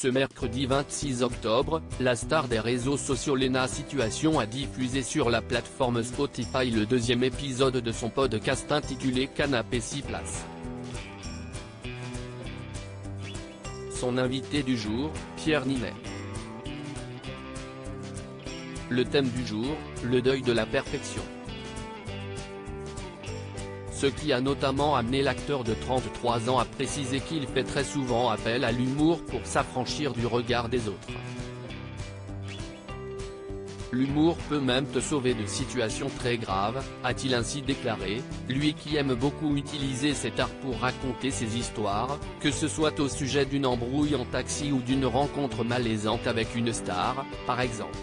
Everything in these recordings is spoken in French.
Ce mercredi 26 octobre, la star des réseaux sociaux Léna Situation a diffusé sur la plateforme Spotify le deuxième épisode de son podcast intitulé Canapé 6 places. Son invité du jour, Pierre Ninet. Le thème du jour, le deuil de la perfection. Ce qui a notamment amené l'acteur de 33 ans à préciser qu'il fait très souvent appel à l'humour pour s'affranchir du regard des autres. L'humour peut même te sauver de situations très graves, a-t-il ainsi déclaré, lui qui aime beaucoup utiliser cet art pour raconter ses histoires, que ce soit au sujet d'une embrouille en taxi ou d'une rencontre malaisante avec une star, par exemple.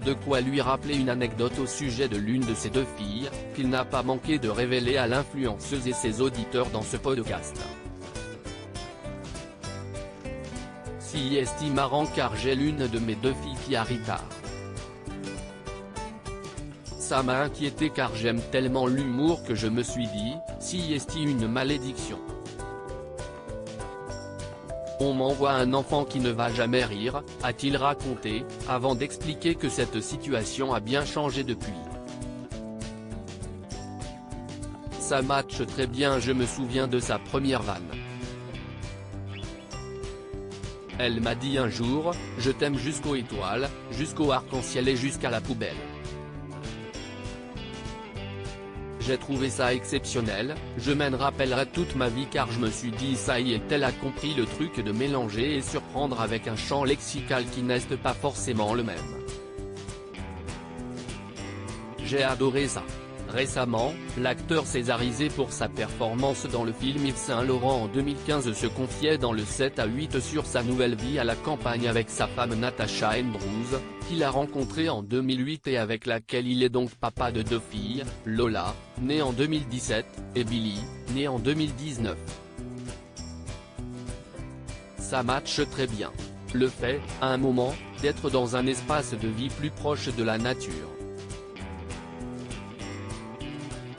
De quoi lui rappeler une anecdote au sujet de l'une de ses deux filles, qu'il n'a pas manqué de révéler à l'influenceuse et ses auditeurs dans ce podcast. Si est marrant car j'ai l'une de mes deux filles qui arrive tard. Ça m'a inquiété car j'aime tellement l'humour que je me suis dit, si est une malédiction. On m'envoie un enfant qui ne va jamais rire, a-t-il raconté, avant d'expliquer que cette situation a bien changé depuis. Ça matche très bien, je me souviens de sa première vanne. Elle m'a dit un jour, je t'aime jusqu'aux étoiles, jusqu'au arc-en-ciel et jusqu'à la poubelle. J'ai trouvé ça exceptionnel, je m'en rappellerai toute ma vie car je me suis dit ça y est, elle a compris le truc de mélanger et surprendre avec un champ lexical qui n'est pas forcément le même. J'ai adoré ça. Récemment, l'acteur césarisé pour sa performance dans le film Yves Saint Laurent en 2015 se confiait dans le 7-8 sur sa nouvelle vie à la campagne avec sa femme Natasha Andrews, qu'il a rencontrée en 2008 et avec laquelle il est donc papa de deux filles, Lola, née en 2017, et Billy, née en 2019. Ça matche très bien. Le fait, à un moment, d'être dans un espace de vie plus proche de la nature.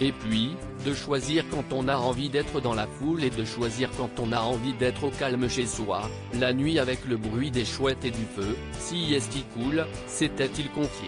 Et puis, de choisir quand on a envie d'être dans la foule et de choisir quand on a envie d'être au calme chez soi, la nuit avec le bruit des chouettes et du feu, si est-il cool, s'était-il confié.